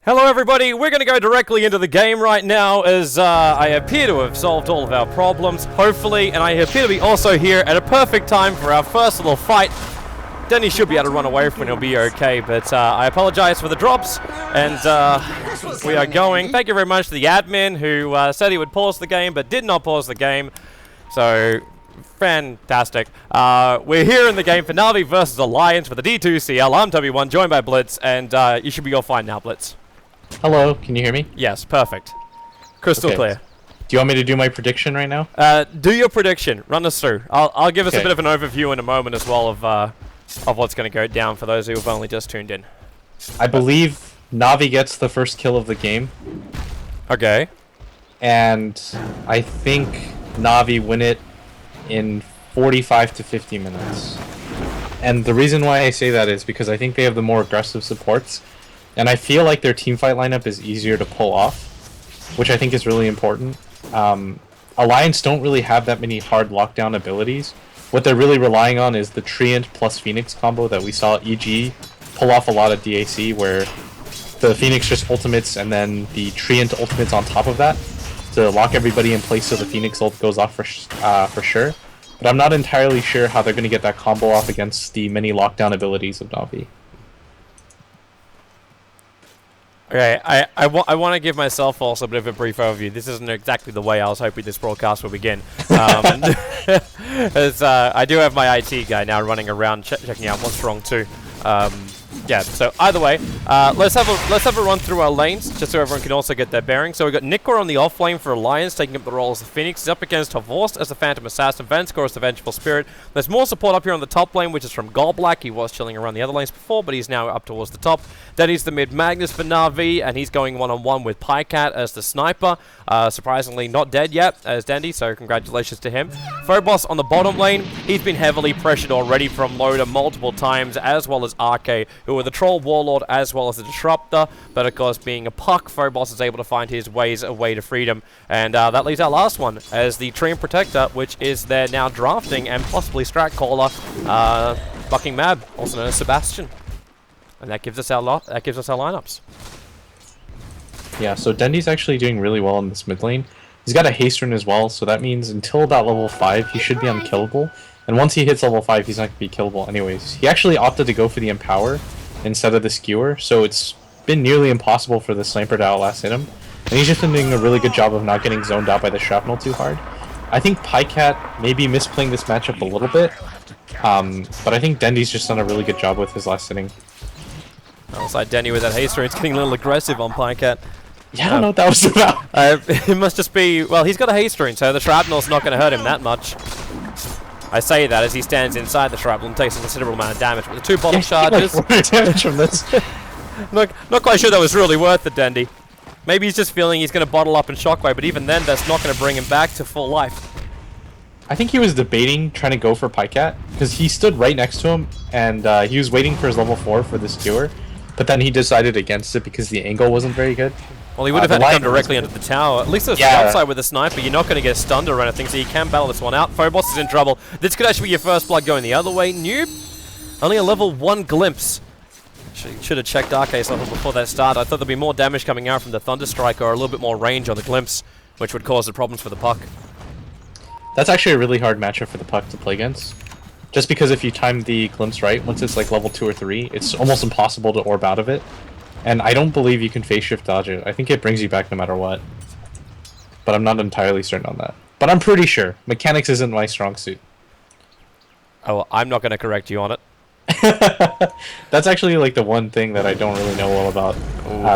Hello everybody, we're going to go directly into the game right now as I appear to have solved all of our problems, hopefully, and I appear to be also here at a perfect time for our first little fight. Denny should be able to run away from it, he'll be okay, but I apologize for the drops, and we are going. Thank you very much to the admin who said he would pause the game, but did not pause the game, so fantastic. We're here in the game for Navi versus Alliance for the D2CL. I'm W1, joined by Blitz, and you should be all fine now, Blitz. Hello, can you hear me? Yes, perfect. Crystal clear. Do you want me to do my prediction right now? Do your prediction. Run us through. I'll give us a bit of an overview in a moment as well of what's going to go down for those who have only just tuned in. I believe Navi gets the first kill of the game. Okay. And I think Navi win it in 45 to 50 minutes. And the reason why I say that is because I think they have the more aggressive supports. And I feel like their teamfight lineup is easier to pull off, which I think is really important. Alliance don't really have that many hard lockdown abilities. What they're really relying on is the Treant plus Phoenix combo that we saw EG pull off a lot of DAC, where the Phoenix just ultimates and then the Treant ultimates on top of that to lock everybody in place so the Phoenix ult goes off for sure. But I'm not entirely sure how they're going to get that combo off against the many lockdown abilities of Navi. Okay, I want to give myself also a bit of a brief overview. This isn't exactly the way I was hoping this broadcast would begin. As I do have my IT guy now running around checking out what's wrong too. Yeah, so either way, let's have a run through our lanes, just so everyone can also get their bearings. So we've got Nickor on the off lane for Alliance, taking up the role as the Phoenix. He's up against Havorst as the Phantom Assassin, Vanscore as the Vengeful Spirit. There's more support up here on the top lane, which is from Golblack. He was chilling around the other lanes before, but he's now up towards the top. Then he's the mid Magnus for Na'Vi, and he's going one-on-one with Pycat as the Sniper. Surprisingly not dead yet as Dandy, so congratulations to him. Phobos on the bottom lane, he's been heavily pressured already from Loader multiple times, as well as Arcade, who are the Troll Warlord as well as the Disruptor, but of course being a puck, Phobos is able to find his ways away to freedom, and that leaves our last one as the Treant Protector, which is their now drafting and possibly strat caller, Bucking Mab, also known as Sebastian, and that gives us our lineups. Yeah, so Dendy's actually doing really well in this mid lane. He's got a haste rune as well, so that means until about level 5 he should be unkillable. And once he hits level 5, he's not going to be killable anyways. He actually opted to go for the Empower instead of the Skewer, so it's been nearly impossible for the Sniper to outlast him. And he's just been doing a really good job of not getting zoned out by the Shrapnel too hard. I think Pycat may be misplaying this matchup a little bit, but I think Dendy's just done a really good job with his last inning. Outside Denny with that haste rune, it's getting a little aggressive on Pycat. Yeah, I don't know what that was about. It must just be, well, he's got a haste rune, so the Shrapnel's not going to hurt him that much. I say that as he stands inside the Shrapnel and takes a considerable amount of damage with the 2 bottle charges. Like damage from this. Not quite sure that was really worth it, Dendy. Maybe he's just feeling he's going to bottle up and shockwave, but even then, that's not going to bring him back to full life. I think he was debating trying to go for Pycat, because he stood right next to him, and he was waiting for his level 4 for the Skewer, but then he decided against it because the angle wasn't very good. Well, he would have had to come directly under the tower. At least there's the upside with the Sniper. You're not going to get stunned or anything, so you can battle this one out. Phobos is in trouble. This could actually be your first blood going the other way. Noob, only a level 1 glimpse. Should have checked Arcade's level before that start. I thought there'd be more damage coming out from the Thunder Strike or a little bit more range on the glimpse, which would cause the problems for the puck. That's actually a really hard matchup for the puck to play against. Just because if you time the glimpse right, once it's like level 2 or 3, it's almost impossible to orb out of it. And I don't believe you can phase shift dodge it. I think it brings you back no matter what. But I'm not entirely certain on that. But I'm pretty sure. Mechanics isn't my strong suit. Oh, well, I'm not going to correct you on it. That's actually like the one thing that I don't really know all about.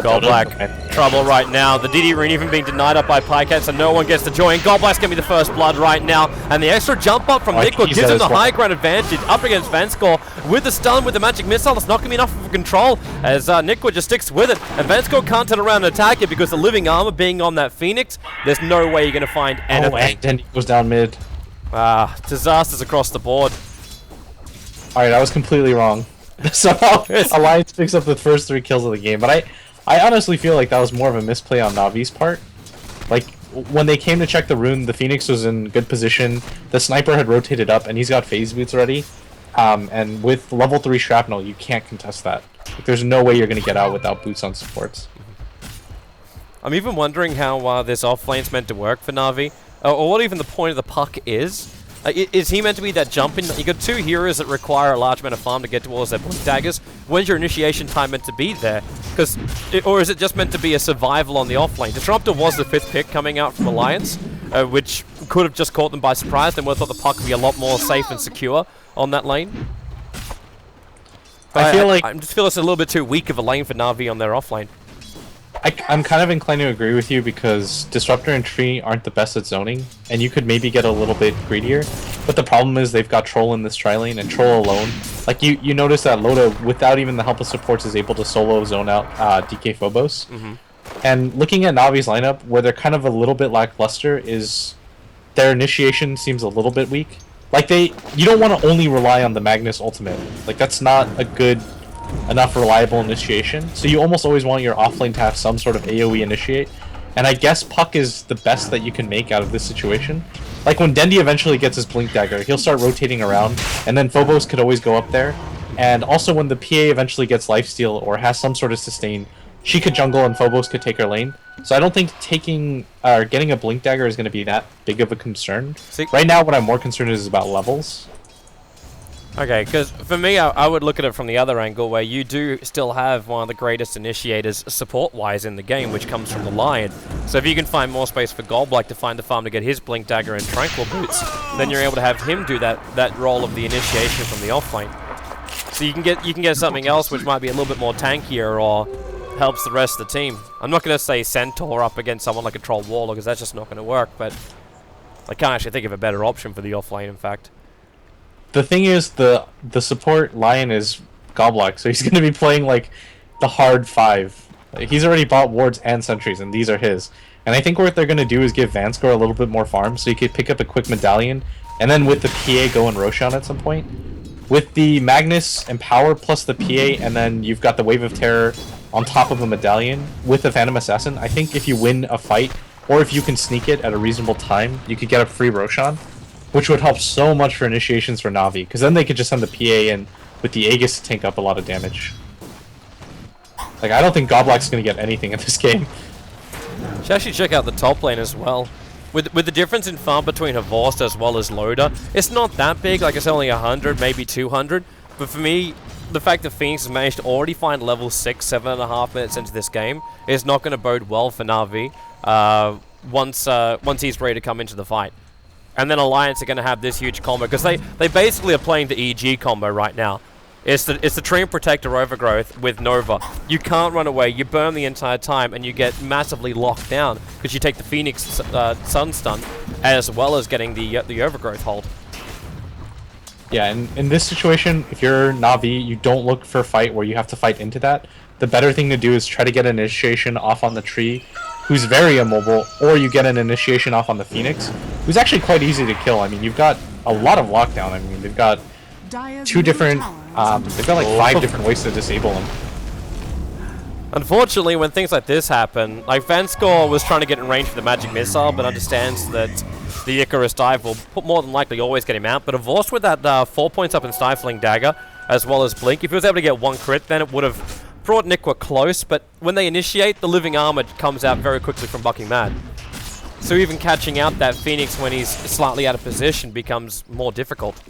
Golblack, trouble right now. The DD rune even being denied up by Pycat, so no one gets to join. Golblack's going to be the first blood right now. And the extra jump up from Nickor gives him the high ground advantage up against Vanscore. With the stun, with the magic missile, it's not going to be enough for control as Nickor just sticks with it. And Vanscore can't turn around and attack it because the living armor being on that Phoenix, there's no way you're going to find anything. Oh, and then he goes down mid. Disasters across the board. Alright, I was completely wrong. Somehow, Alliance picks up the first 3 kills of the game, but I honestly feel like that was more of a misplay on Navi's part. Like, when they came to check the rune, the Phoenix was in good position, the Sniper had rotated up, and he's got phase boots ready. And with level 3 Shrapnel, you can't contest that. Like, there's no way you're going to get out without boots on supports. I'm even wondering how this offlane's meant to work for Na'Vi, or what even the point of the puck is. Is he meant to be that jumping? You got two heroes that require a large amount of farm to get towards their blink daggers. When's your initiation time meant to be there? Or is it just meant to be a survival on the offlane? Disruptor was the 5th pick coming out from Alliance, which could have just caught them by surprise. They would have thought the puck would be a lot more safe and secure on that lane. But I just feel it's a little bit too weak of a lane for Na'Vi on their offlane. I'm kind of inclined to agree with you because Disruptor and Tree aren't the best at zoning, and you could maybe get a little bit greedier. But the problem is they've got Troll in this tri lane, and Troll alone, like you notice that Loda, without even the help of supports, is able to solo zone out DK Phobos. And looking at Navi's lineup, where they're kind of a little bit lackluster, is their initiation seems a little bit weak. Like you don't want to only rely on the Magnus ultimate. Like that's not a good enough reliable initiation, so you almost always want your offlane to have some sort of AoE initiate, and I guess Puck is the best that you can make out of this situation. Like when Dendi eventually gets his Blink Dagger, he'll start rotating around, and then Phobos could always go up there, and also when the PA eventually gets lifesteal or has some sort of sustain, she could jungle and Phobos could take her lane. So I don't think getting a Blink Dagger is going to be that big of a concern. See? Right now what I'm more concerned is about levels. Okay, because for me, I would look at it from the other angle, where you do still have one of the greatest initiators support-wise in the game, which comes from the Lion. So if you can find more space for Golblack to find the farm to get his Blink Dagger and Tranquil Boots, then you're able to have him do that role of the initiation from the offlane. So you can get something else which might be a little bit more tankier or helps the rest of the team. I'm not going to say Centaur up against someone like a Troll Warlock, because that's just not going to work, but I can't actually think of a better option for the offlane, in fact. The thing is, the support Lion is Golblack, so he's going to be playing like the hard 5. Like, he's already bought wards and sentries, and these are his. And I think what they're going to do is give Vanscore a little bit more farm, so you could pick up a quick medallion, and then with the PA go and Roshan at some point. With the Magnus and Power plus the PA, and then you've got the Wave of Terror on top of a medallion with the Phantom Assassin, I think if you win a fight, or if you can sneak it at a reasonable time, you could get a free Roshan, which would help so much for initiations for Na'Vi, because then they could just send the PA in with the Aegis to tank up a lot of damage. Like, I don't think Golblack's going to get anything in this game. Should actually check out the top lane as well. With the difference in farm between Havorst as well as Loda, it's not that big, like it's only 100, maybe 200, but for me, the fact that Phoenix has managed to already find level 6, 7.5 minutes into this game is not going to bode well for Na'Vi once he's ready to come into the fight. And then Alliance are going to have this huge combo, because they basically are playing the EG combo right now. It's the Tree and Protector Overgrowth with Nova. You can't run away, you burn the entire time, and you get massively locked down, because you take the Phoenix Sun Stun, as well as getting the Overgrowth hold. Yeah, and in this situation, if you're Na'Vi, you don't look for a fight where you have to fight into that. The better thing to do is try to get an initiation off on the Tree, who's very immobile, or you get an initiation off on the Phoenix, who's actually quite easy to kill. I mean, you've got a lot of lockdown. I mean, they've got two different, they've got like 5 different ways to disable them. Unfortunately, when things like this happen, like Vanscore was trying to get in range for the magic missile, but understands that the Icarus dive will more than likely always get him out. But Havorst with that 4 points up in Stifling Dagger, as well as Blink, if he was able to get 1 crit, then it would have brought Nikwa close, but when they initiate, the Living Armor comes out very quickly from Bucking Mad. So even catching out that Phoenix when he's slightly out of position becomes more difficult.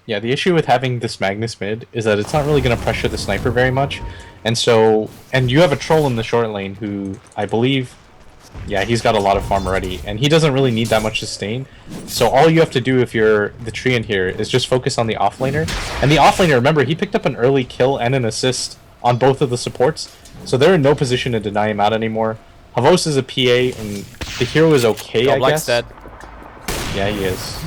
Yeah, the issue with having this Magnus mid is that it's not really going to pressure the sniper very much. And you have a Troll in the short lane who, I believe, yeah, he's got a lot of farm already, and he doesn't really need that much sustain. So all you have to do if you're the Tree in here is just focus on the offlaner. And the offlaner, remember, he picked up an early kill and an assist on both of the supports, so they're in no position to deny him out anymore. Havos is a PA, and the hero is okay, I guess. Dead. Yeah, he is.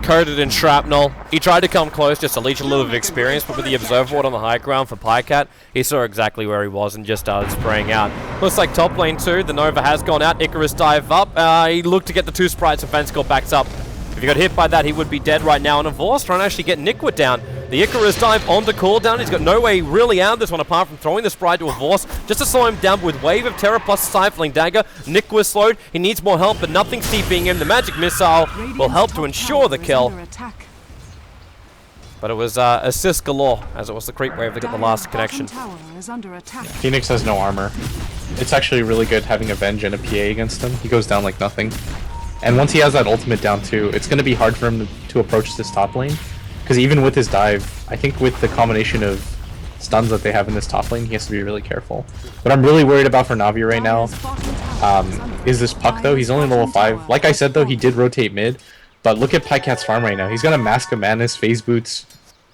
Coated in shrapnel. He tried to come close just to leech a little bit of experience, but with the observer ward on the high ground for Pycat, he saw exactly where he was and just started spraying out. Looks like top lane 2, the Nova has gone out, Icarus dive up, he looked to get the 2 sprites and Vanscore backs up. If he got hit by that, he would be dead right now, and Havorst trying to actually get Nikwa down. The Icarus dive onto cooldown. He's got no way really out of this one apart from throwing the sprite to Havorst just to slow him down with Wave of Terror plus Stifling Dagger. Nikwa slowed. He needs more help, but nothing's TPing him. The Magic Missile will help to ensure the kill. But it was assist galore, as it was the creep wave that got the last connection. Phoenix has no armor. It's actually really good having a Venge and a PA against him. He goes down like nothing. And once he has that ultimate down too, it's going to be hard for him to approach this top lane. Because even with his dive, I think with the combination of stuns that they have in this top lane, he has to be really careful. What I'm really worried about for Navi right now is this Puck though. He's only level 5. Like I said though, he did rotate mid. But look at Pycat's farm right now. He's got a Mask of Madness, Phase Boots,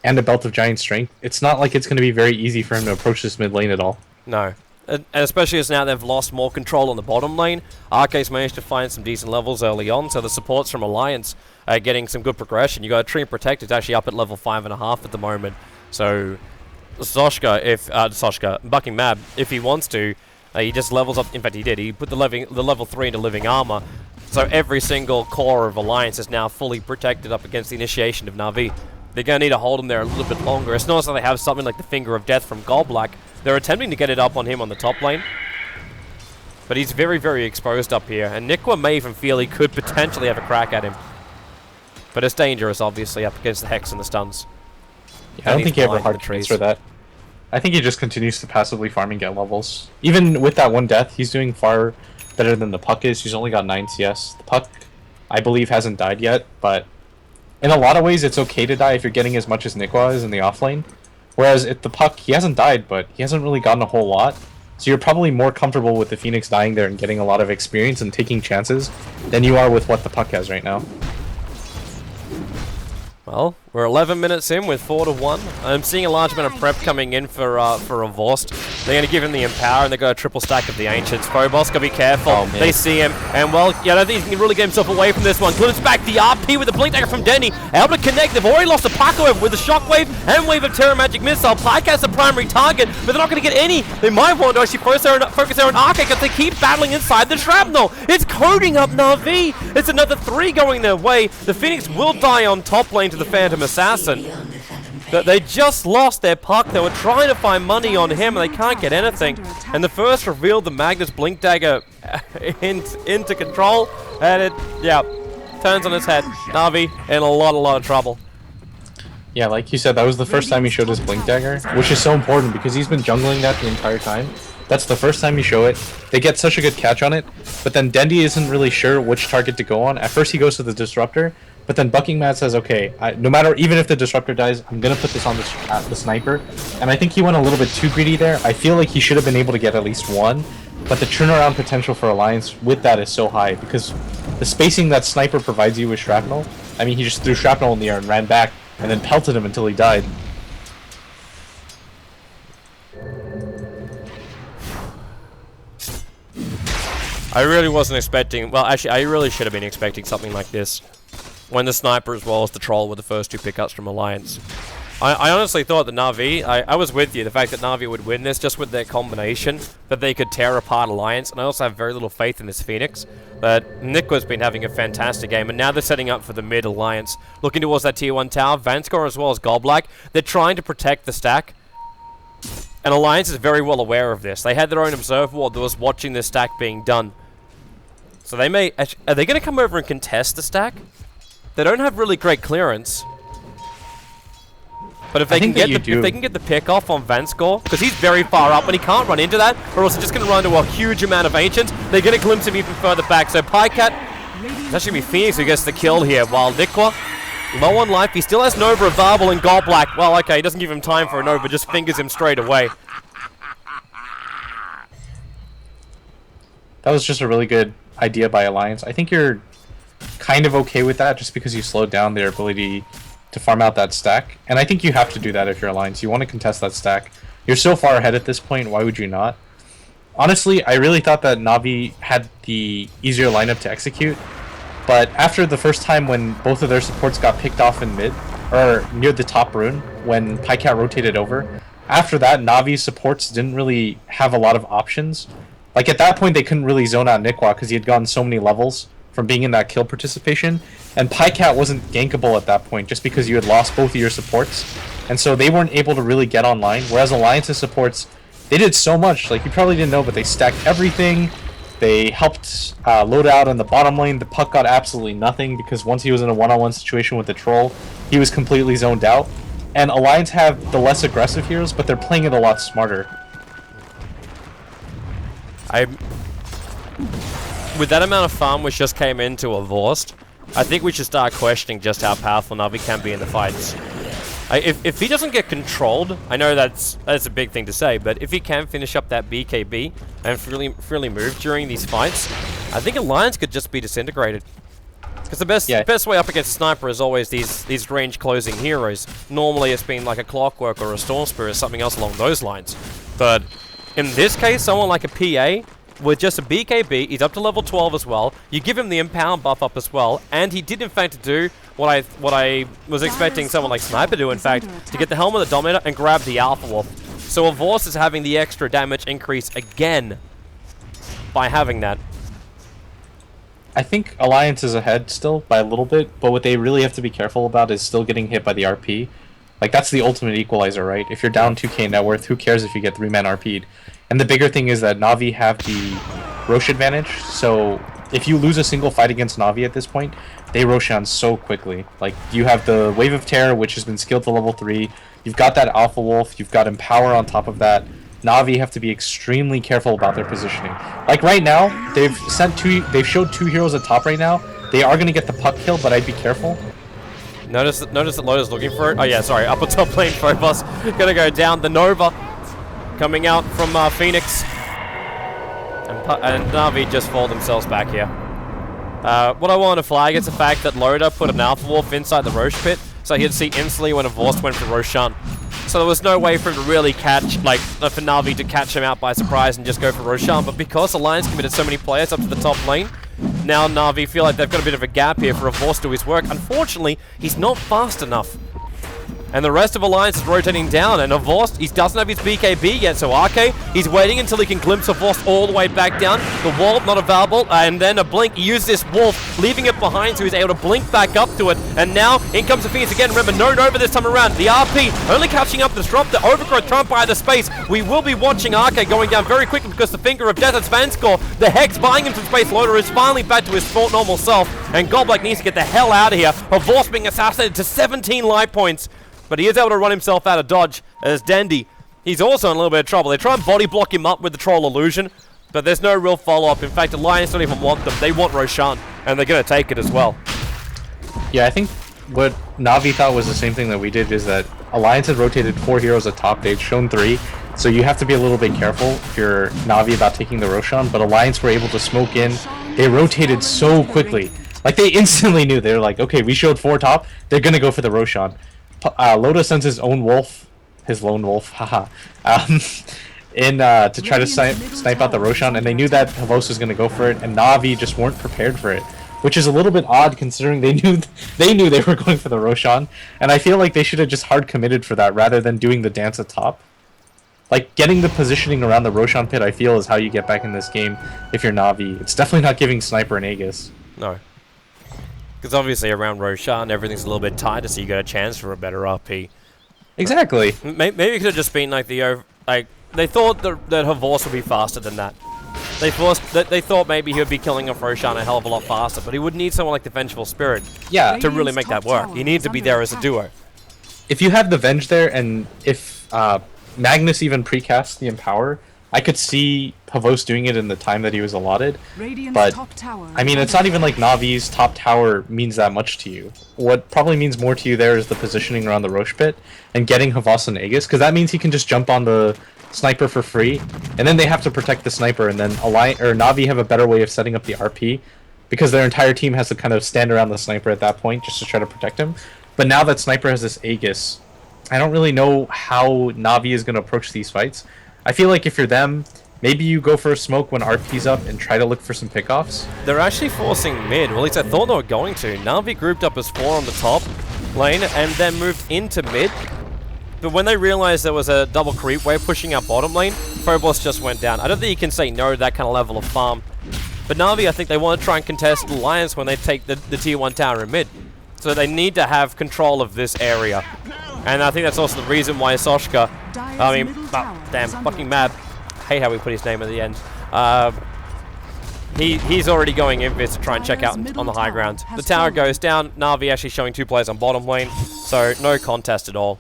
and a Belt of Giant Strength. It's not like it's going to be very easy for him to approach this mid lane at all. No. And especially as now they've lost more control on the bottom lane. Arcade's managed to find some decent levels early on, so the supports from Alliance are getting some good progression. You got Tree and Protect, it's actually up at level 5.5 at the moment. So Bucking Mab, if he wants to, he just levels up. In fact, he did. He put the level 3 into Living Armor. So every single core of Alliance is now fully protected up against the initiation of Na'Vi. They're going to need to hold him there a little bit longer. It's not as though they have something like the Finger of Death from Golblack. They're attempting to get it up on him on the top lane. But he's very, very exposed up here. And Nikwa may even feel he could potentially have a crack at him. But it's dangerous, obviously, up against the Hex and the stuns. Yeah, I don't think he ever hard trees for that. I think he just continues to passively farm and get levels. Even with that one death, he's doing far better than the Puck is. He's only got 9 CS. The Puck, I believe, hasn't died yet, but in a lot of ways, it's okay to die if you're getting as much as Nikwa is in the offlane. Whereas at the Puck, he hasn't died, but he hasn't really gotten a whole lot. So you're probably more comfortable with the Phoenix dying there and getting a lot of experience and taking chances than you are with what the Puck has right now. Well, we're 11 minutes in with 4-1. I'm seeing a large amount of prep coming in for Revorsed. They're going to give him the Empower and they got a triple stack of the Ancients. Phobos, gotta be careful. Oh, they see him, and well, yeah, I don't think he can really get himself away from this one. Glimpse back the RP with the Blink Dagger from Denny. Able to connect. They've already lost a Puck, however, with the Shockwave and Wave of Terra Magic Missile. Pycat's the primary target, but they're not going to get any. They might want to actually focus there on Arcade because they keep battling inside the Shrapnel. It's coding up Na'Vi. It's another 3 going their way. The Phoenix will die on top lane to the Phantom Assassin. They just lost their Puck. They were trying to find money on him and they can't get anything. And the first revealed the Magnus Blink Dagger into control, and it, yeah, turns on its head. Na'Vi in a lot of trouble. Yeah, like you said, that was the first time he showed his Blink Dagger, which is so important because he's been jungling that the entire time. That's the first time you show it. They get such a good catch on it, but then Dendy isn't really sure which target to go on. At first he goes to the Disruptor, but then Bucking Mad says, okay, no matter, even if the Disruptor dies, I'm going to put this on the Sniper. And I think he went a little bit too greedy there. I feel like he should have been able to get at least one, but the turnaround potential for Alliance with that is so high because the spacing that Sniper provides you with Shrapnel, I mean, he just threw Shrapnel in the air and ran back and then pelted him until he died. I really wasn't expecting, well actually I really should have been expecting something like this when the Sniper as well as the Troll were the first 2 pickups from Alliance. I honestly thought that Na'Vi, I was with you, the fact that Na'Vi would win this just with their combination, that they could tear apart Alliance, and I also have very little faith in this Phoenix. But Nikwa's been having a fantastic game, and now they're setting up for the mid Alliance. Looking towards that tier 1 tower, Vanscore as well as Golblack, they're trying to protect the stack. And Alliance is very well aware of this. They had their own observer ward that was watching this stack being done. So they may, are they going to come over and contest the stack? They don't have really great clearance. But if they can get the pick off on Vanscore, because he's very far up and he can't run into that, or else he's just going to run into a huge amount of Ancients, they're going to glimpse him even further back. So Pycat, it's actually going to be Phoenix who gets the kill here, while Nikwa, low on life, he still has Nova available in Golblack. Well, okay, he doesn't give him time for a Nova, just fingers him straight away. That was just a really good idea by Alliance. I think you're kind of okay with that just because you slowed down their ability to farm out that stack. And I think you have to do that if you're Alliance. You want to contest that stack. You're so far ahead at this point, why would you not? Honestly, I really thought that Na'Vi had the easier lineup to execute. But after the first time when both of their supports got picked off in mid, or near the top rune, when Pycat rotated over, after that, Na'Vi's supports didn't really have a lot of options. Like, at that point, they couldn't really zone out Nikwa because he had gotten so many levels from being in that kill participation. And Pycat wasn't gankable at that point just because you had lost both of your supports. And so they weren't able to really get online. Whereas Alliance's supports, they did so much. Like, you probably didn't know, but they stacked everything. They helped load out in the bottom lane. The Puck got absolutely nothing because once he was in a one-on-one situation with the Troll, he was completely zoned out. and Alliance have the less aggressive heroes, but they're playing it a lot smarter. With that amount of farm which just came into a Vorst, I think we should start questioning just how powerful Navi can be in the fights. If he doesn't get controlled, I know that's a big thing to say, but if he can finish up that BKB and freely move during these fights, I think Alliance could just be disintegrated. Because the best way up against Sniper is always these range closing heroes. Normally it's been like a Clockwork or a Storm Spirit, something else along those lines. But in this case, someone like a PA with just a BKB, he's up to level 12 as well. You give him the Empower buff up as well, and he did in fact do what I was expecting someone like Sniper to do, in fact, to get the Helm of the Dominator and grab the Alpha Wolf. So Vorst is having the extra damage increase again by having that. I think Alliance is ahead still by a little bit, but what they really have to be careful about is still getting hit by the RP. Like, that's the ultimate equalizer, right? If you're down 2k net worth, who cares if you get 3-man RP'd? And the bigger thing is that Na'Vi have the Rosh advantage, so if you lose a single fight against Na'Vi at this point, they Roshan so quickly. Like, you have the Wave of Terror, which has been skilled to level 3, you've got that Alpha Wolf, you've got Empower on top of that. Na'Vi have to be extremely careful about their positioning. Like right now, they've showed 2 heroes at top right now. They are going to get the puck kill, but I'd be careful. Notice that Loda's looking for it. Oh yeah, sorry, upper top lane Phobos gonna go down. The Nova coming out from Phoenix, and Na'Vi just fall themselves back here. What I want to flag is the fact that Loda put an Alpha Wolf inside the Rosh pit, so he'd see instantly when a Vorst went for Roshan. So there was no way for him to really catch, like, for Na'Vi to catch him out by surprise and just go for Roshan. But because Alliance committed so many players up to the top lane, now Na'Vi feel like they've got a bit of a gap here for a Vorst to do his work. Unfortunately, he's not fast enough. And the rest of Alliance is rotating down, and a Vorst, he doesn't have his BKB yet, so RK, he's waiting until he can glimpse a Vorst all the way back down. The wall not available, and then a blink. He used this wolf, leaving it behind, so he's able to blink back up to it. And now, in comes the Phoenix again. Remember, no Nova this time around. The RP only catching up, disrupt the Overgrowth, trying to buy the space. We will be watching RK going down very quickly because the Finger of Death has Vanscore. The Hex buying him some space. Loda is finally back to his normal self, and Goblak needs to get the hell out of here. A Vorst being assassinated to 17 life points. But he is able to run himself out of dodge as Dandy. He's also in a little bit of trouble. They try and body block him up with the Troll Illusion, but there's no real follow-up. In fact, Alliance don't even want them. They want Roshan, and they're going to take it as well. Yeah, I think what Na'Vi thought was the same thing that we did, is that Alliance had rotated 4 heroes at top. They'd shown 3, so you have to be a little bit careful if you're Na'Vi about taking the Roshan, but Alliance were able to smoke in. They rotated so quickly. Like, they instantly knew. They were like, okay, we showed 4 top. They're going to go for the Roshan. Loda sends his own wolf, his lone wolf, haha, to try to snipe out the Roshan, and they knew that Havos was going to go for it, and Na'Vi just weren't prepared for it, which is a little bit odd considering they knew they were going for the Roshan, and I feel like they should have just hard committed for that rather than doing the dance at top. Like, getting the positioning around the Roshan pit, I feel, is how you get back in this game if you're Na'Vi. It's definitely not giving Sniper and Aegis. No. Because obviously around Roshan, everything's a little bit tighter, so you got a chance for a better RP. Exactly. Maybe it could have just been like they thought that Havors would be faster than that. They thought maybe he would be killing off Roshan a hell of a lot faster, but he would need someone like the Vengeful Spirit to really make that work. He needs to be there as a duo. If you have the Venge there, and if Magnus even precasts the Empower, I could see Havos doing it in the time that he was allotted, but I mean, it's not even like Navi's top tower means that much to you. What probably means more to you there is the positioning around the Rosh pit and getting Havos and Aegis, because that means he can just jump on the Sniper for free, and then they have to protect the Sniper, and then Na'Vi have a better way of setting up the RP, because their entire team has to kind of stand around the Sniper at that point just to try to protect him. But now that Sniper has this Aegis, I don't really know how Na'Vi is going to approach these fights. I feel like if you're them, maybe you go for a smoke when RP's up and try to look for some pickoffs. They're actually forcing mid, well, at least I thought they were going to. Na'Vi grouped up as 4 on the top lane and then moved into mid. But when they realized there was a double creep wave pushing up bottom lane, Phobos just went down. I don't think you can say no to that kind of level of farm. But Na'Vi, I think they want to try and contest Alliance when they take the tier 1 tower in mid. So they need to have control of this area. And I think that's also the reason why Soshka, fucking mad. Hate how we put his name at the end. He's already going invis to try and check out on the high ground. The tower goes down. Na'Vi actually showing 2 players on bottom lane, so no contest at all.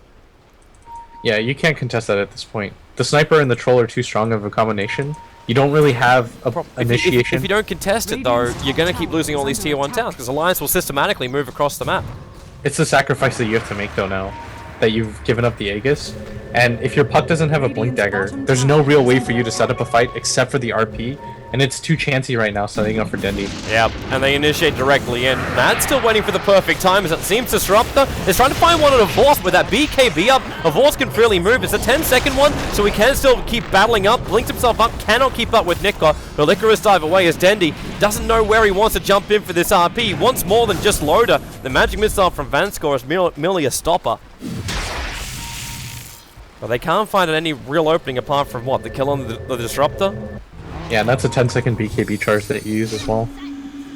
Yeah, you can't contest that at this point. The sniper and the troll are too strong of a combination. You don't really have a initiation. If you don't contest it, though, you're going to keep losing all these tier 1 towns, because Alliance will systematically move across the map. It's the sacrifice that you have to make, though, now that you've given up the Aegis. And if your puck doesn't have a Blink Dagger, there's no real way for you to set up a fight except for the RP. And it's too chancy right now setting up for Dendi. Yep, and they initiate directly in. Mad's still waiting for the perfect time as it seems Disruptor is trying to find one on a Vorst with that BKB up. A Vorst can freely move. It's a 10-second one, so he can still keep battling up. Blinks himself up, cannot keep up with Nickor. The Licorice dive away as Dendi doesn't know where he wants to jump in for this RP. He wants more than just loader. The magic missile from Vanscore is merely a stopper. But they can't find any real opening apart from what? The kill on the Disruptor? Yeah, and that's a 10-second BKB charge that you use as well.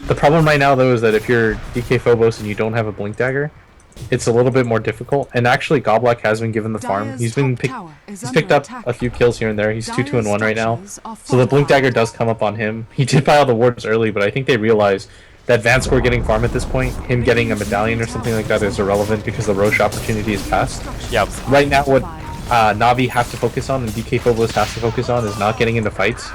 The problem right now, though, is that if you're DK Phobos and you don't have a Blink Dagger, it's a little bit more difficult. And actually, Goblak has been given the farm. He's picked up a few kills here and there. He's 2-2-1 right now. So the Blink Dagger does come up on him. He did buy all the wards early, but I think they realize that Vanscore getting farm at this point, him getting a medallion or something like that is irrelevant because the Roche opportunity is passed. Yep. Right now, what Na'Vi have to focus on and DK Phobos has to focus on is not getting into fights.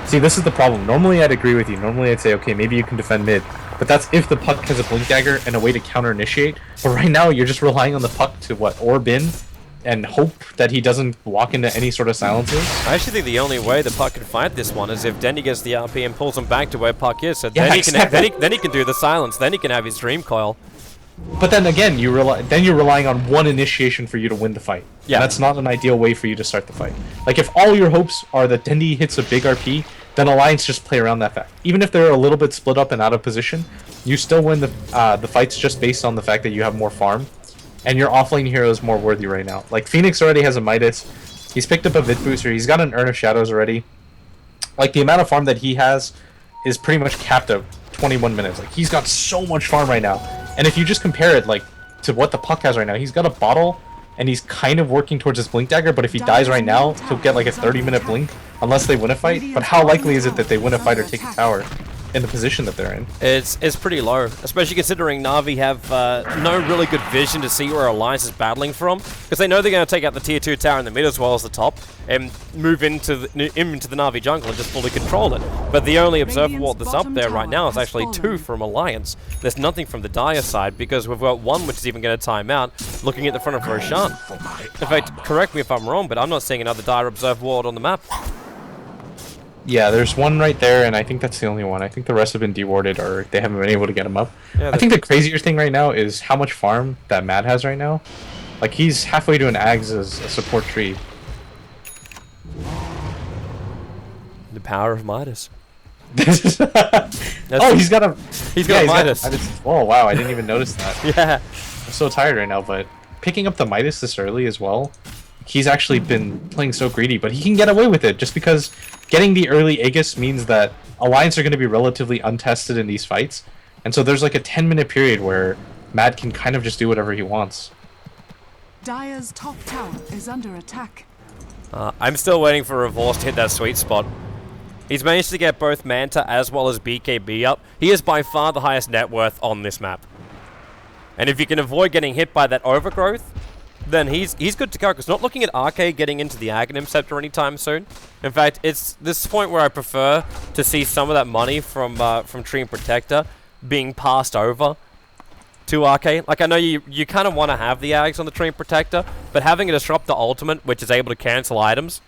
See, this is the problem. Normally I'd agree with you. Normally I'd say, okay, maybe you can defend mid. But that's if the puck has a Blink Dagger and a way to counter-initiate. But right now you're just relying on the puck to, what, orb in and hope that he doesn't walk into any sort of silences. I actually think the only way the puck can fight this one is if Dendi gets the RP and pulls him back to where puck is. So Yeah, then he can do the silence. Then he can have his Dream Coil. But then again, you're relying on one initiation for you to win the fight. Yeah. And that's not an ideal way for you to start the fight. Like, if all your hopes are that Dendi hits a big RP, then Alliance just play around that fact. Even if they're a little bit split up and out of position, you still win the fights just based on the fact that you have more farm. And your offlane hero is more worthy right now. Like, Phoenix already has a Midas. He's picked up a Vid Booster. He's got an Urn of Shadows already. Like, the amount of farm that he has is pretty much capped at 21 minutes. Like, he's got so much farm right now. And if you just compare it, like, to what the puck has right now, he's got a bottle, and he's kind of working towards his Blink Dagger, but if he dies right now, he'll get, like, a 30-minute blink, unless they win a fight. But how likely is it that they win a fight or take a tower in the position that they're in? It's pretty low, especially considering Na'Vi have no really good vision to see where Alliance is battling from, because they know they're going to take out the tier 2 tower in the mid as well as the top, and move into the Na'Vi jungle and just fully control it. But the only observer ward that's up there right now is actually 2 from Alliance. There's nothing from the Dire side, because we've got 1 which is even going to time out, looking at the front of Roshan. In fact, correct me if I'm wrong, but I'm not seeing another Dire observer ward on the map. Yeah, there's one right there, and I think that's the only one. I think the rest have been dewarded, or they haven't been able to get him up. Yeah, I think the crazier thing right now is how much farm that Mad has right now. Like, he's halfway to an Ags as a support tree. The power of Midas. Oh, he's got a Midas. Oh, wow, I didn't even notice that. Yeah. I'm so tired right now, but picking up the Midas this early as well, he's actually been playing so greedy, but he can get away with it just because getting the early Aegis means that Alliance are going to be relatively untested in these fights. And so there's like a 10-minute period where Mad can kind of just do whatever he wants. Dire's top tower is under attack. I'm still waiting for Revorce to hit that sweet spot. He's managed to get both Manta as well as BKB up. He is by far the highest net worth on this map. And if you can avoid getting hit by that overgrowth, then he's good to go. Because not looking at Arcade getting into the Aghanim Scepter anytime soon. In fact, it's this point where I prefer to see some of that money from Tree and Protector being passed over to Arcade. Like, I know you kind of want to have the Ags on the Tree and Protector, but having a Disruptor ultimate, which is able to cancel items,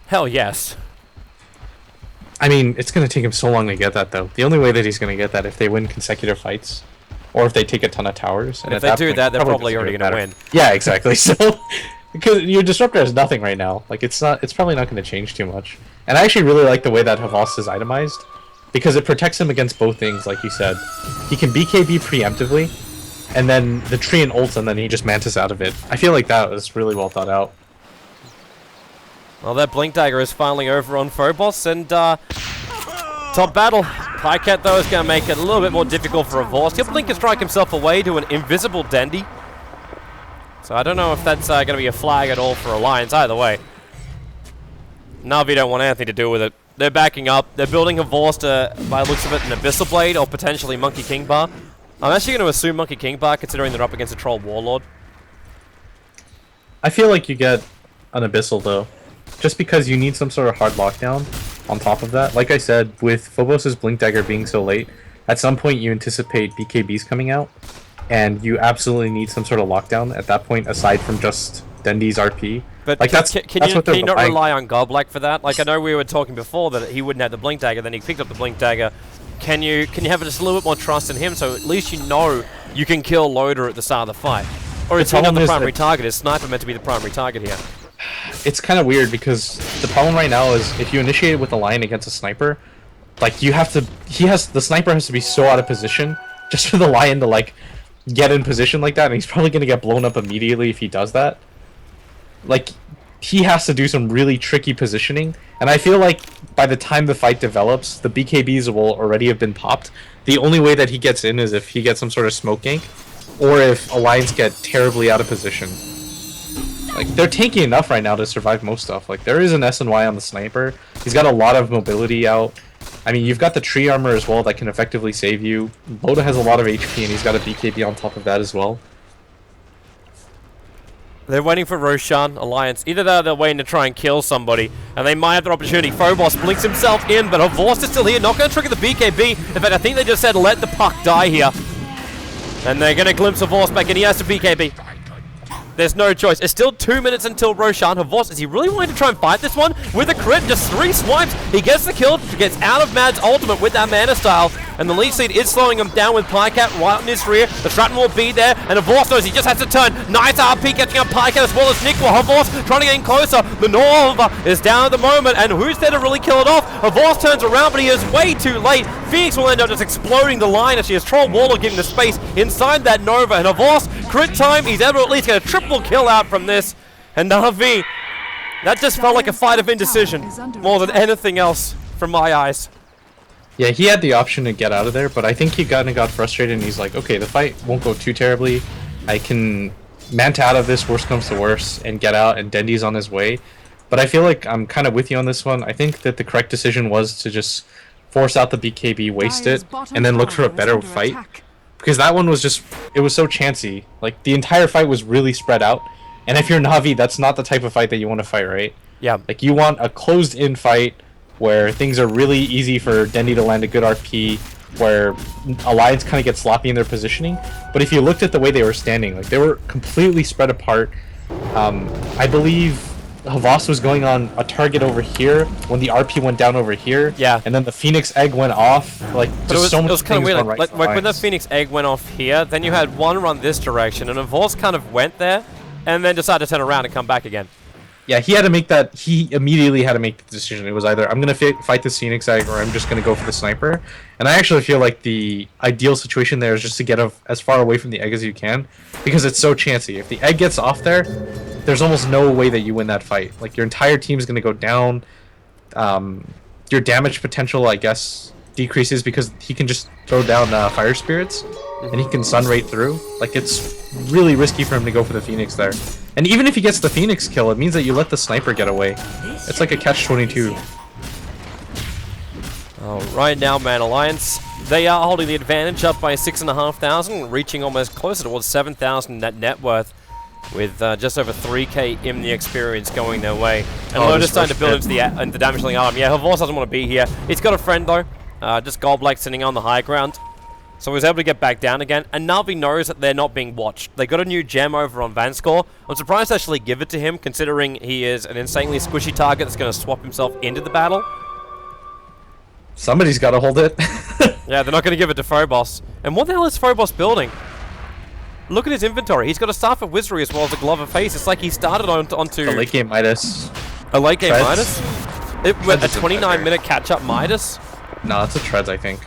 hell yes. I mean, it's going to take him so long to get that, though. The only way that he's going to get that if they win consecutive fights, or if they take a ton of towers. And if they do that, they're probably already going to win. Yeah, exactly. So, because your Disruptor has nothing right now. Like, it's probably not going to change too much. And I actually really like the way that Havas is itemized, because it protects him against both things, like you said. He can BKB preemptively, and then the tree and ult, and then he just Mantis out of it. I feel like that was really well thought out. Well, that Blink Dagger is finally over on Phobos, and top battle. Pycat, though, is going to make it a little bit more difficult for Revorce. He'll blink and strike himself away to an invisible Dendi. So I don't know if that's going to be a flag at all for Alliance. Either way, Na'Vi don't want anything to do with it. They're backing up. They're building Revorce to, by the looks of it, an Abyssal Blade or potentially Monkey King Bar. I'm actually going to assume Monkey King Bar, considering they're up against a Troll Warlord. I feel like you get an Abyssal though, just because you need some sort of hard lockdown on top of that. Like I said, with Phobos' Blink Dagger being so late, at some point you anticipate BKBs coming out, and you absolutely need some sort of lockdown at that point, aside from just Dendy's RP. But like can you not rely on Godlike for that? Like I know we were talking before that he wouldn't have the Blink Dagger, then he picked up the Blink Dagger. Can you have just a little bit more trust in him, so at least you know you can kill Loader at the start of the fight? Or is he not the primary target? Is Sniper meant to be the primary target here? It's kind of weird because the problem right now is if you initiate it with a Lion against a Sniper, like you have to, the Sniper has to be so out of position just for the Lion to like get in position like that, and he's probably gonna get blown up immediately if he does that. Like he has to do some really tricky positioning, and I feel like by the time the fight develops, the BKBs will already have been popped. The only way that he gets in is if he gets some sort of smoke gank, or if Alliance get terribly out of position. Like, they're tanky enough right now to survive most stuff. Like, there is an SNY on the Sniper. He's got a lot of mobility out. I mean, you've got the tree armor as well that can effectively save you. Loda has a lot of HP, and he's got a BKB on top of that as well. They're waiting for Roshan, Alliance. Either that or they're waiting to try and kill somebody, and they might have their opportunity. Phobos blinks himself in, but Horst is still here. Not going to trigger the BKB. In fact, I think they just said let the puck die here. And they're going to glimpse Horst back, and he has to BKB. There's no choice. It's still 2 minutes until Roshan. Havos, is he really wanting to try and fight this one? With a crit, just 3 swipes. He gets the kill, gets out of Mad's ultimate with that mana style. And the lead seed is slowing him down with Pycat right on his rear. The Stratton will be there, and Havos knows he just has to turn. Nice RP catching up Pycat as well as Nick. Havos trying to get in closer. The Nova is down at the moment, and who's there to really kill it off? Havos turns around, but he is way too late. Phoenix will end up just exploding the line as she has Troll Waller giving the space inside that Nova. And Havos, crit time, he's able to at least get a triple kill out from this. And Navi, that just felt like a fight of indecision more than anything else from my eyes. Yeah, he had the option to get out of there, but I think he got frustrated and he's like, okay, the fight won't go too terribly. I can manta out of this, worst comes to worst, and get out, and Dendy's on his way. But I feel like I'm kind of with you on this one. I think that the correct decision was to just force out the BKB, waste it, and then look for a better fight. Because that one was just, it was so chancy. Like, the entire fight was really spread out. And if you're Na'Vi, that's not the type of fight that you want to fight, right? Yeah. Like, you want a closed-in fight where things are really easy for Dendy to land a good RP, where Alliance kind of gets sloppy in their positioning. But if you looked at the way they were standing, like, they were completely spread apart. I believe Havas was going on a target over here when the RP went down over here. Yeah. And then the Phoenix Egg went off. Like, just so much. It was kind of weird. Right like when the Phoenix Egg went off here, then you had one run this direction, and Havas kind of went there, and then decided to turn around and come back again. Yeah, he had to make that. He immediately had to make the decision. It was either I'm gonna fight the Phoenix Egg or I'm just gonna go for the Sniper. And I actually feel like the ideal situation there is just to get as far away from the Egg as you can, because it's so chancy. If the Egg gets off there, there's almost no way that you win that fight. Like, your entire team is gonna go down. Your damage potential, I guess, decreases because he can just throw down Fire Spirits, and he can stun right through. Like, it's really risky for him to go for the Phoenix there. And even if he gets the Phoenix kill, it means that you let the Sniper get away. It's like a catch-22. Oh, right now, man, Alliance, they are holding the advantage up by 6,500, reaching almost closer towards 7,000 net worth, with just over 3k in the experience going their way. And Loda's starting to build into the damage dealing arm. Yeah, Havos doesn't want to be here. He's got a friend, though. Just Goldblack sitting on the high ground. So he was able to get back down again, and Na'Vi knows that they're not being watched. They got a new gem over on Vanskor. I'm surprised to actually give it to him, considering he is an insanely squishy target that's going to swap himself into the battle. Somebody's got to hold it. Yeah, they're not going to give it to Phobos. And what the hell is Phobos building? Look at his inventory. He's got a Staff of Wizardry as well as a Glove of Face. It's like he started onto... A late game Midas. A late game Midas? A 29-minute catch-up Midas? No, it's a Treads, I think.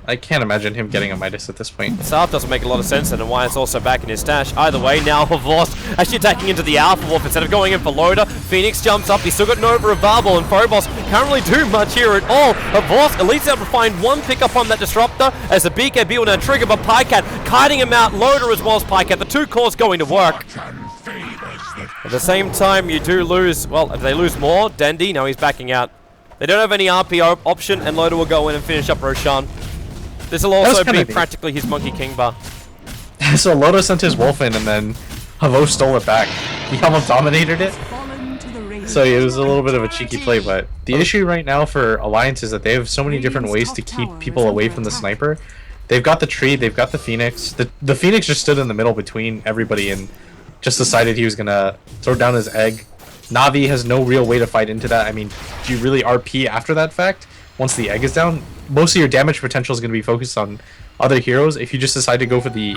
I can't imagine him getting a Midas at this point. Staff doesn't make a lot of sense, and why it's also back in his stash. Either way, now Havos actually attacking into the Alpha Wolf instead of going in for Loda. Phoenix jumps up. He's still got Nova available, and Phobos can't really do much here at all. Havos at least able to find one pickup on that Disruptor as the BKB will now trigger, but Pycat kiting him out. Loda as well as Pycat. The two cores going to work. At the same time, you do lose, well, if they lose more, Dendy, now he's backing out. They don't have any RP option, and Loda will go in and finish up Roshan. This will also be practically his Monkey King bar. So Loda sent his Wolf in, and then Havos stole it back. He almost dominated it. Fallen to the radiant. So it was a little bit of a cheeky play, but the issue right now for Alliance is that they have so many different ways to keep people away from the sniper. They've got the tree, they've got the Phoenix. The Phoenix just stood in the middle between everybody and just decided he was gonna throw down his egg. Na'Vi has no real way to fight into that. I mean, do you really RP after that fact? Once the egg is down, most of your damage potential is going to be focused on other heroes. If you just decide to go for the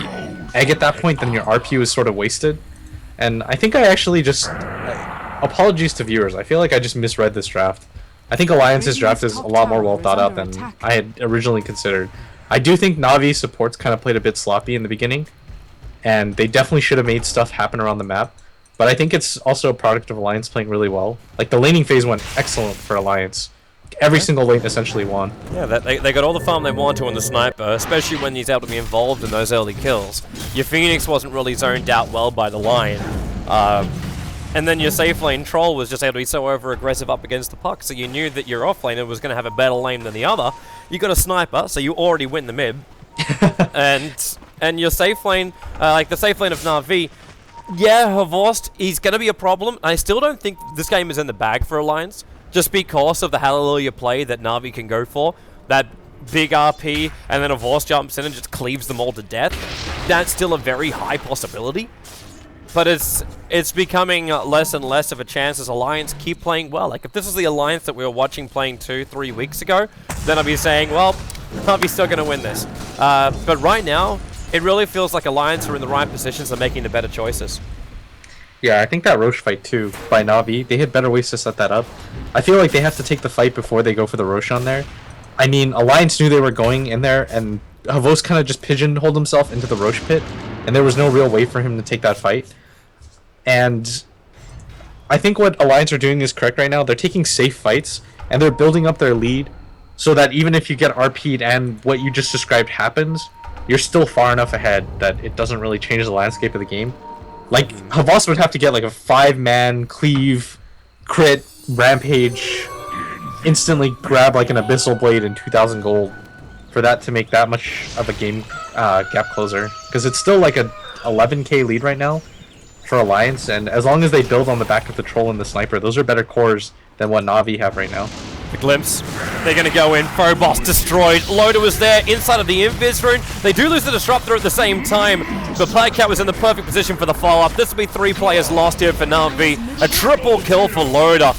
egg at that point, then your RP is sort of wasted. And I think I actually just... apologies to viewers, I feel like I just misread this draft. I think Alliance's draft is a lot more well thought out than I had originally considered. I do think Na'Vi supports kind of played a bit sloppy in the beginning, and they definitely should have made stuff happen around the map. But I think it's also a product of Alliance playing really well. Like, the laning phase went excellent for Alliance. Every single lane essentially won. Yeah, they got all the farm they want to on the sniper, especially when he's able to be involved in those early kills. Your Phoenix wasn't really zoned out well by the line. And then your safe lane Troll was just able to be so over-aggressive up against the puck, so you knew that your off-laner was going to have a better lane than the other. You got a sniper, so you already win the mid. and your safe lane, like the safe lane of Na'Vi, yeah, Havost, he's going to be a problem. I still don't think this game is in the bag for Alliance, just because of the Hallelujah play that Na'Vi can go for. That big RP, and then Havost jumps in and just cleaves them all to death. That's still a very high possibility. But it's becoming less and less of a chance as Alliance keep playing well. Like, if this is the Alliance that we were watching playing 2-3 weeks ago, then I'd be saying, well, Na'Vi's still going to win this. But right now, it really feels like Alliance are in the right positions and making the better choices. Yeah, I think that Roche fight too, by Na'Vi, they had better ways to set that up. I feel like they have to take the fight before they go for the Roche on there. I mean, Alliance knew they were going in there, and Havost kind of just pigeonholed himself into the Roche pit, and there was no real way for him to take that fight. And I think what Alliance are doing is correct right now. They're taking safe fights, and they're building up their lead, so that even if you get RP'd and what you just described happens, you're still far enough ahead that it doesn't really change the landscape of the game. Like, Havost would have to get like a 5-man cleave, crit, rampage, instantly grab like an Abyssal Blade and 2,000 gold for that to make that much of a game gap closer. Because it's still like a 11k lead right now for Alliance, and as long as they build on the back of the Troll and the Sniper, those are better cores than what Na'Vi have right now. The glimpse. They're going to go in. Phobos destroyed. Loader was there inside of the Invis rune. They do lose the Disruptor at the same time, but Playcat was in the perfect position for the follow-up. This will be 3 players lost here for Na'Vi. A triple kill for Loader.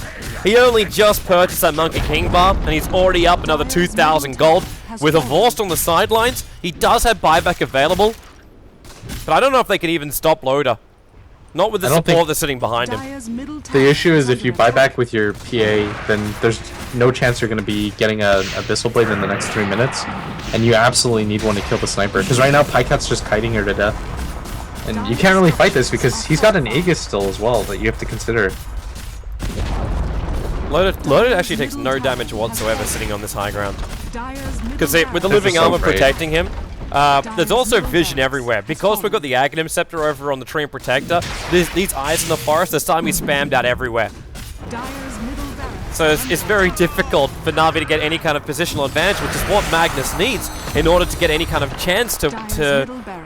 He only just purchased that Monkey King bar, and he's already up another 2,000 gold. With Havost on the sidelines, he does have buyback available, but I don't know if they can even stop Loader. Not with the support that's sitting behind him. The issue is if you buy back with your PA, then there's no chance you're going to be getting a Abyssal Blade in the next 3 minutes. And you absolutely need one to kill the Sniper. Because right now, Pycat's just kiting her to death. And you can't really fight this because he's got an Aegis still as well that you have to consider. Loader actually takes no damage whatsoever sitting on this high ground. Because with the living armor protecting him, there's also vision everywhere. Because we've got the Aghanim Scepter over on the Tree and Protector, these eyes in the forest, they're starting to be spammed out everywhere. So it's very difficult for Na'Vi to get any kind of positional advantage, which is what Magnus needs in order to get any kind of chance to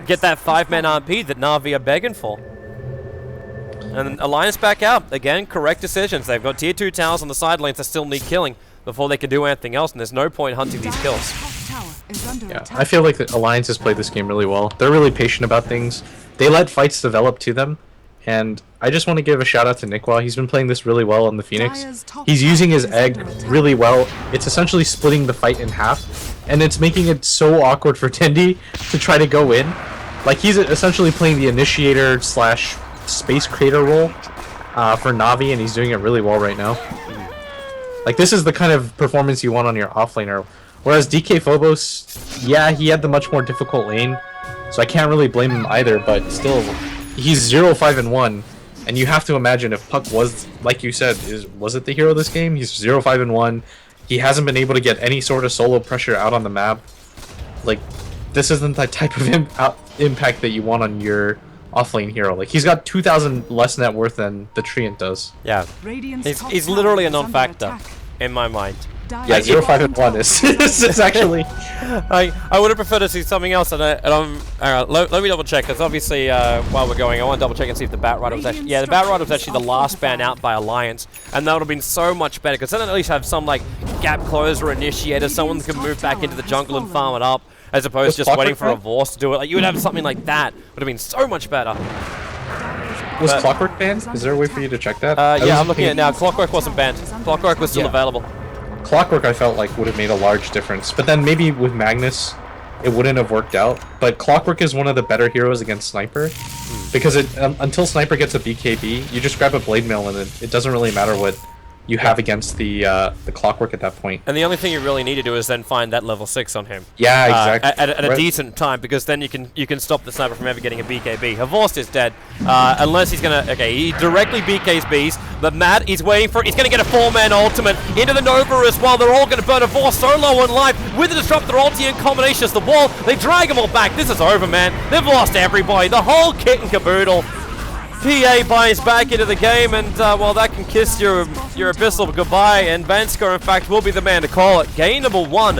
get that 5-man RP that Na'Vi are begging for. And Alliance back out. Again, correct decisions. They've got tier 2 towers on the side lanes that still need killing before they can do anything else, and there's no point hunting these kills. Yeah, I feel like the Alliance has played this game really well. They're really patient about things. They let fights develop to them, and I just want to give a shout out to Nikwa. He's been playing this really well on the Phoenix. He's using his egg really well. It's essentially splitting the fight in half, and it's making it so awkward for Tendi to try to go in. Like, he's essentially playing the initiator slash space creator role for Na'Vi, and he's doing it really well right now. Like, this is the kind of performance you want on your offlaner. Whereas DK Phobos, yeah, he had the much more difficult lane, so I can't really blame him either, but still, he's 0-5-1, and you have to imagine if Puck was, like you said, was it the hero of this game? He's 0-5-1, he hasn't been able to get any sort of solo pressure out on the map. Like, this isn't that type of impact that you want on your offlane hero. Like, he's got 2,000 less net worth than the Treant does. Yeah, he's literally a non-factor in my mind. Yeah, 0-5-1 is it's actually I would have preferred to see something else, and I'm let me double check, because obviously while we're going, I want to double check and see if the Bat Rider was actually the Bat Rider was actually the last ban out by Alliance, and that would have been so much better, because then at least have some like gap closer initiator, someone that could move back into the jungle and farm it up, as opposed to just waiting for a Vorce to do it. Like you would have something like that, would have been so much better. Was Clockwork banned? Is there a way for you to check that? Yeah, I'm looking at it now. Clockwork wasn't banned. Clockwork was still available. Clockwork I felt like would have made a large difference, but then maybe with Magnus it wouldn't have worked out. But Clockwork is one of the better heroes against Sniper, because until Sniper gets a BKB, you just grab a Blade Mail and it doesn't really matter what you have against the Clockwork at that point. And the only thing you really need to do is then find that level 6 on him. Yeah, exactly. At a decent time, because then you can stop the Sniper from ever getting a BKB. Havorst is dead, unless he's gonna. Okay, he directly BKs Bees, but Matt is waiting for it. He's gonna get a 4-man ultimate into the Nova as well. They're all gonna burn Havorst so low on life with the Disruptor ulti in combination as the wall. They drag them all back. This is over, man. They've lost everybody. The whole kit and caboodle. PA buys back into the game, and well, that can kiss your Abyssal goodbye, and Vanskar, in fact, will be the man to call it. Game number 1,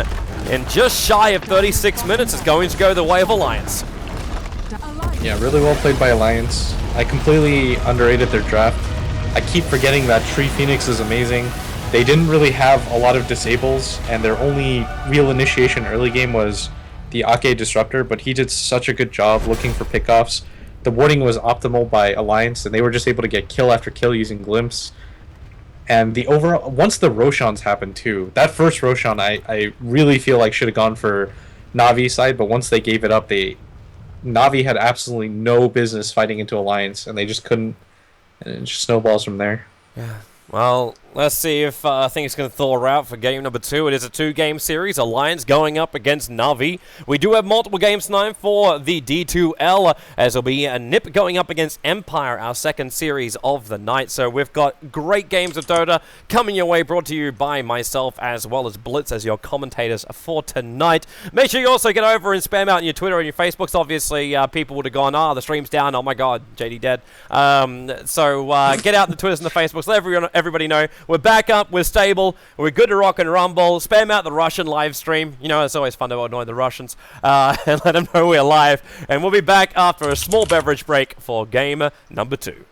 and just shy of 36 minutes, is going to go the way of Alliance. Yeah, really well played by Alliance. I completely underrated their draft. I keep forgetting that Tree Phoenix is amazing. They didn't really have a lot of disables, and their only real initiation early game was the Ake Disruptor, but he did such a good job looking for pickoffs. The warding was optimal by Alliance, and they were just able to get kill after kill using Glimpse. And the overall, once the Roshans happened too, that first Roshan I really feel like should have gone for Navi's side, but once they gave it up, Navi had absolutely no business fighting into Alliance, and they just couldn't, and it just snowballs from there. Yeah. Well, let's see if things can thaw out for game number 2. It is a 2-game series. Alliance going up against Navi. We do have multiple games tonight for the D2CL, as there'll be a NiP going up against Empire, our second series of the night. So we've got great games of Dota coming your way, brought to you by myself as well as Blitz as your commentators for tonight. Make sure you also get over and spam out on your Twitter and your Facebooks. Obviously, people would have gone, the stream's down. Oh my god, JD dead. So get out the Twitters and the Facebooks. Let everybody know we're back up, we're stable, we're good to rock and rumble. Spam out the Russian live stream. You know, it's always fun to annoy the Russians, and let them know we're live. And we'll be back after a small beverage break for game number 2.